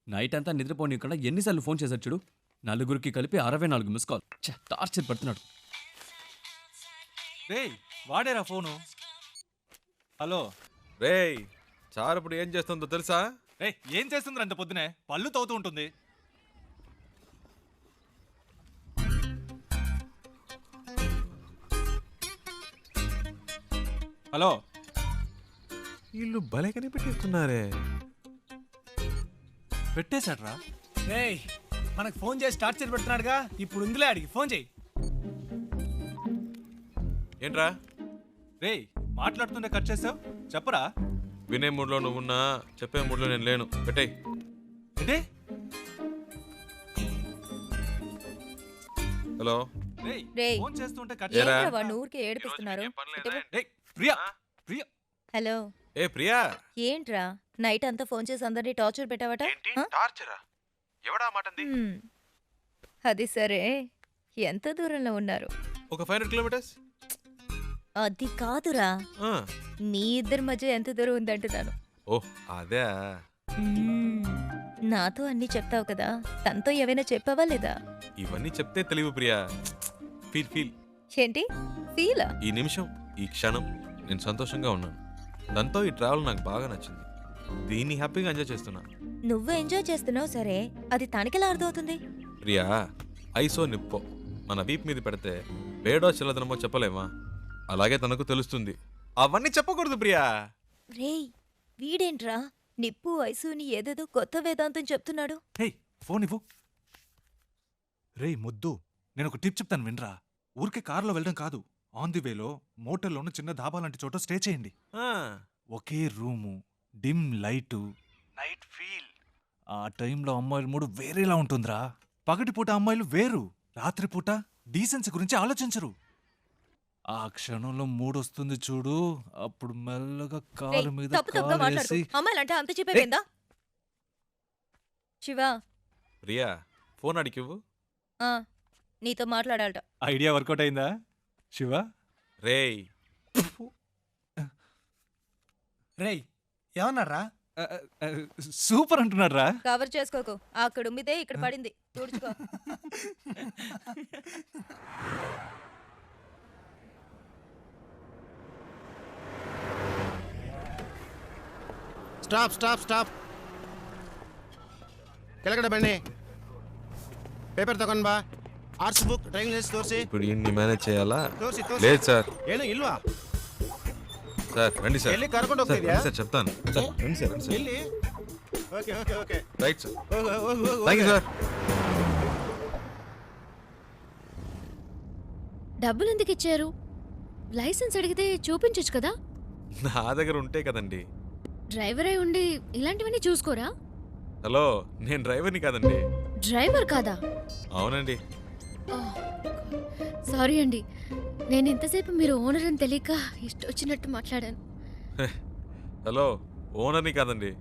Night అంతా నిద్రపోనీయకుండా ఎన్నిసార్లు phone చేశాడు చూడు. నలుగురికి కలిపి 64 మిస్ కాల్. టార్చర్ పడుతున్నాడు. రేయ్ వాడేరా ఫోను. హలో రేయ్, చారు ఇప్పుడు ఏం చేస్తుందో తెలుసా? రే ఏం చేస్తుంది అంత పొద్దునే? పళ్ళు తవ్వుతూ ఉంటుంది. హలో, వీళ్ళు భలే కనిపెట్టిస్తున్నారే. పెట్టేశాడ్రా. ఏయ్ మనకు ఫోన్ చేసి టార్చర్ పెడుతున్నాడుగా, ఇప్పుడు ఉందిలే అడిగి ఫోన్ చేయి. ఏంట్రా రేయ్ మాట్లాడుతుంటే కట్ చేసావు, చెప్పరా. వినే మూడ్లో నువ్వున్నా, చెప్పే మూడ్లో నేను లేను. పెట్టేయ్. ఏంటి? హలో రేయ్ ఫోన్ చేస్తుంటే కట్ ఏరా? చేసావు. ఏంట్రా వాడిని ఊరికే ఏడిపిస్తున్నారు? రేయ్ ప్రియా, ప్రియా. హలో, ఏ ప్రియా, ఏంట్రా నైట్ అంతా ఫోన్ చేసి అందరినీ టార్చర్ పెట్టావట? ఆ? టార్చరా? ఎవడా మాటంది? హ్మ్. అది సరే, ఎంత దూరంలో ఉన్నారు? ఒక 500 కిలోమీటర్స్. అది కాదురా, ఆ, నీ ఇద్దరి మధ్య ఎంత దూరం ఉందంటున్నాను. ఓ అదే. మ్మ్. నాతో అన్నీ చెప్తావు కదా, తనతో ఏవైనా చెప్పావా లేదా? ఇవన్నీ చెప్తే తెలివి ప్రియా. Feel feel. ఏంటి ఫీలా? ఈ నిమిషం, ఈ క్షణం నేను సంతోషంగా ఉన్నాను. దాంతో ఈ ట్రావెల్ నాకు బాగా నచ్చింది. దీన్ని హ్యాపీగా ఎంజాయ్ చేస్తున్నా. నువ్వు ఎంజాయ్ చేస్తున్నావు సరే, అది తనకెలా అర్థమవుతుంది? ప్రియా, ఐసో నిప్పో మన వీప్ మీద పెడితే వేడో చిల్లదనమో చెప్పలేమా? అలాగే తనకు తెలుస్తుంది. అవన్నీ చెప్పకూడదు ప్రియా. రేయ్ వీడేంట్రా నిప్పు వయసుని ఏదేదో కొత్త వేదాంతం చెప్తున్నాడు. హే ఫోన్ ఇవ్వు. రేయ్ ముద్దు, నేను ఒక టిప్ చెప్తాను వినరా. ఊరికే కారులో వెళ్ళడం కాదు, ఆన్ ది వేలో మోటల్లోనూ చిన్న ధాబా లాంటి చోట స్టే చేయండి. ఆ, ఒకే room, dim light, night feel. ఆ టైంలో అమ్మాయిల మూడు వేరేలా ఉంటుందిరా. పగటిపూట అమ్మాయిలు వేరు, రాత్రిపూట డీసెన్సీ గురించి ఆలోచించరు. ఆ క్షణంలో మూడొస్తుంది చూడు, అప్పుడు మెల్లగా రేయ్, కాలు మీద తప్పు తప్పుగా మాట్లాడుకో. కాలేసి. అమ్మాయిలంటే అంత చెప్పేపోయిందా? శివ, ప్రియా ఫోన్ అడిగివ్వు. ఆ, నీతో మాట్లాడాలట. ఐడియా వర్కౌట్ అయిందా శివ? రేయ్, రేయ్ ఏమన్నారా? సూపర్ అంటున్నాడు రా. కవర్ చేసుకోకు, అక్కడ ఉమ్మితే ఇక్కడ పడింది, తుడుచుకో. ಸ್ಟಾಪ್ ಸ್ಟಾಪ್ ಸ್ಟಾಪ್ ಕೆಳಗಡೆ ಬನ್ನಿ. ಪೇಪರ್ ತಗೊಂಡ್ ಬಾ. ಆರ್ಟ್ಸ್ ಬುಕ್, ಡ್ರೈವಿಂಗ್ ಲೈಸೆನ್ಸ್ ತೋರಿಸಿ. ఇప్పుడు ఇన్ని మేనేజ్ చేయాలా? ತೋರಿಸಿ లేదు సార్. ಏನು ಇಲ್ವಾ? సార్ రండి సార్. ಎಲ್ಲಿ ಕರ್ಕೊಂಡು సార్, ಹೋಗ್ತಿದ್ಯಾ? రండి సార్ చెప్తాను. సార్ రండి సార్, రండి సార్. ಎಲ್ಲಿ? Okay okay okay right sir. ಹೋಗು ಹೋಗು ಹೋಗು థ్యాంక్ యూ సార్. డబ్బులు ఎందుకు ఇచ్చారు? లైసెన్స్ అడిగితే చూపించొచ్చు కదా. నా దగ్గర ఉంటే కదండి. డ్రైవర్ అయి ఉండి ఇలాంటివన్నీ చూసుకోరా? హలో, నేను డ్రైవర్ని కాదండి. డ్రైవర్ కాదా? అవునండి. సారీ అండి, నేను ఇంతసేపు మీరు ఓనర్ అని తెలియక ఇష్టం వచ్చినట్టు మాట్లాడాను. హలో, ఓనర్ని కాదండి.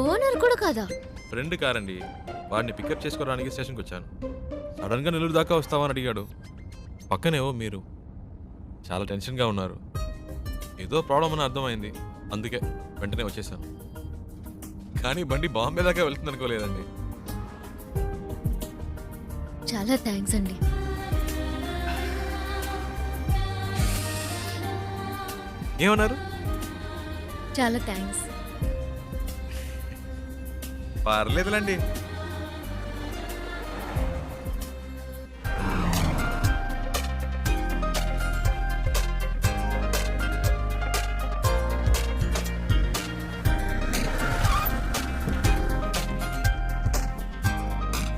ఓనర్ కూడా కాదా? ఫ్రెండ్ కారండి. వాడిని పికప్ చేసుకోవడానికి స్టేషన్కి వచ్చాను. సడన్గా నెల్లూరు దాకా వస్తావని అడిగాడు. పక్కనేవో మీరు చాలా టెన్షన్గా ఉన్నారు. ఏదో ప్రాబ్లం అని అర్థమైంది, అందుకే వెంటనే వచ్చేసాను. కానీ బండి బాంబే దాకా వెళ్తుంది అనుకోలేదండి. చాలా థ్యాంక్స్ అండి. ఏమన్నారు? చాలా థ్యాంక్స్. పర్లేదులండి.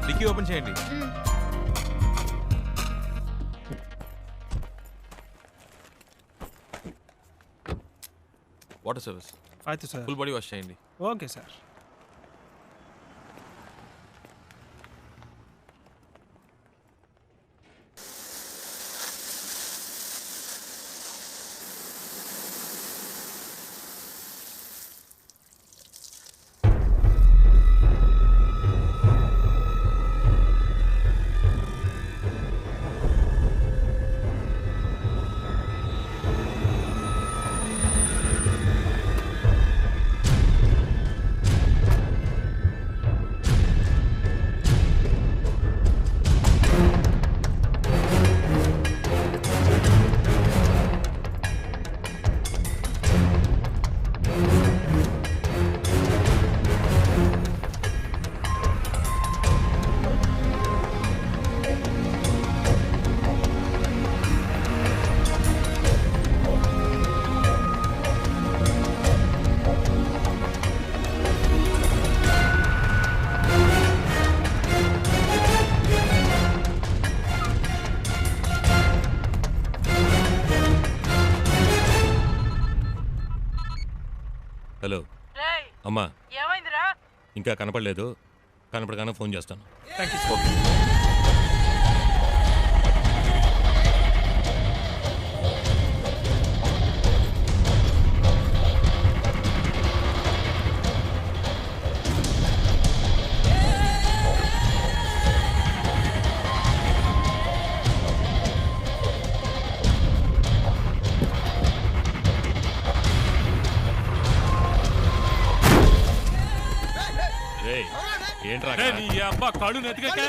డిక్కీ ఓపెన్ చేయండి. వాటర్ సర్వీస్, అయితే సార్. ఫుల్ బాడీ వాష్ చేయండి. Okay sir. అమ్మా ఏమైందిరా? ఇంకా కనపడలేదు, కనపడగానే ఫోన్ చేస్తాను. రేయ్, ఏంట్రా కళ్ళు నెత్తికెక్కా?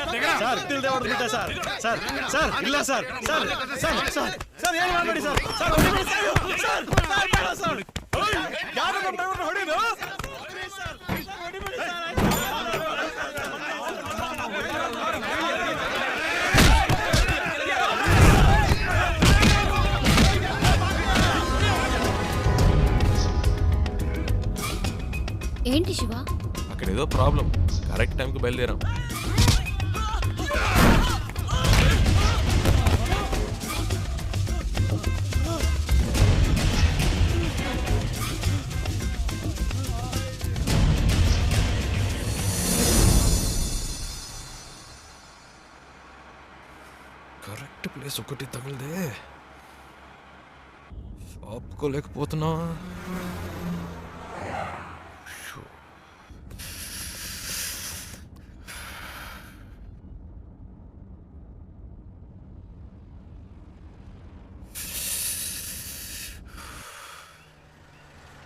ఏంటి శివ? అక్కడ ఏదో ప్రాబ్లం. కరెక్ట్ టైంకి బయలుదేరాం. కరెక్ట్ ప్లేస్ ఒకటి తగిలిదే, ఆపుకోలేకపోతున్నా.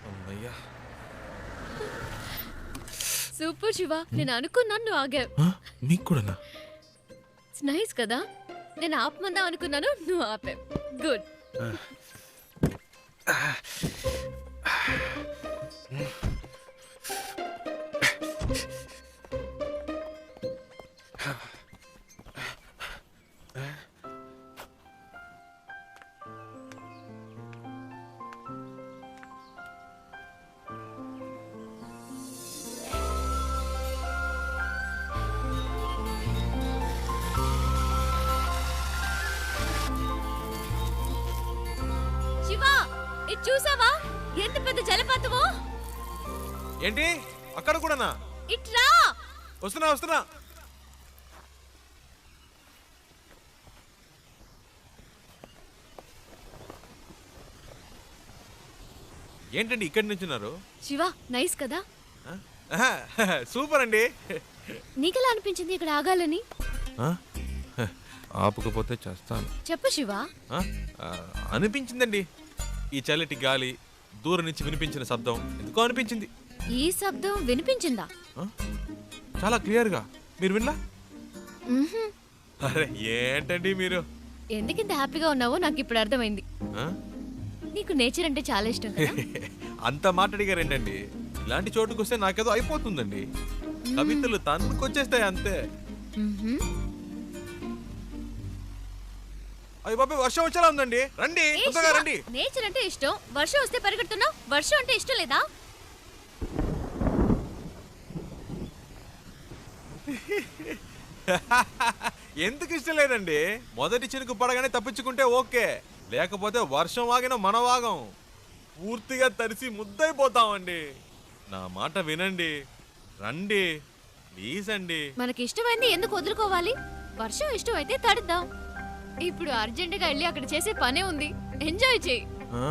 అమ్మయ్యా. సూపర్ శివ, నేను అనుకున్నాను నువ్వు ఆగావు. మీకు కూడానా? నైస్ కదా, నేను ఆపమందాం అనుకున్నాను, నువ్వు ఆపావు. గుడ్. శివ, ఇది చూసావా? ఎంత పెద్ద జలపాతమో. ఏంటి అక్కడ కూడానా? ఇట్రా. వస్తున్నా వస్తున్నా. ఏంటండి ఇక్కడి నుంచున్నారు? శివ, నైస్ కదా? సూపర్ అండి. నీకెలా అనిపించింది ఇక్కడ ఆగాలని? ఆపుకపోతే చేస్తాను. చెప్పు శివ. అనిపించిందండి. ఈ చల్లటి గాలి, దూరం నుంచి వినిపించిన శబ్దం ఎందుకో అనిపించింది. ఈ శబ్దం వినిపించిందా? చాలా క్లియర్గా. మీరు వినలా? మ్మ్హ్మ్. అరే ఏంటండి మీరు? ఎందుకింత హ్యాపీగా ఉన్నావో నాకు ఇప్పుడు అర్థమైంది. ఆ? నీకు నేచర్ అంటే చాలా ఇష్టం కదా? అంత మాట్లాడిగారేంటండి? ఇలాంటి చోటుకు వస్తే నాకేదో అయిపోతుందండి. కవితలు తన్నుకొచ్చేస్తాయి అంతే. మ్మ్హ్మ్. అయ్య బాబాయ్, వర్షం వచ్చేలా ఉందండి. రండి, ఏ తొందరగా శివ, రండి. నేచర్ అంటే ఇష్టం, వర్షం వస్తే పరిగెడుతున్నావు. వర్షం అంటే ఇష్టం లేదా? ఎందుకు ఇష్టం లేదండి? మొదటి చినుకు పడగానే తప్పించుకుంటే ఓకే, లేకపోతే వర్షం వాగిన మన వాగం పూర్తిగా తడిసి ముద్దైపోతామండి. నా మాట వినండి, రండి ప్లీజ్ అండి. మనకి ఇష్టమైంది ఎందుకు వదులుకోవాలి? వర్షం ఇష్టం అయితే తడుద్దాం. ఇప్పుడు అర్జెంటుగా వెళ్ళి అక్కడ చేసే పనే ఉంది, ఎంజాయ్ చేయి. ఆ?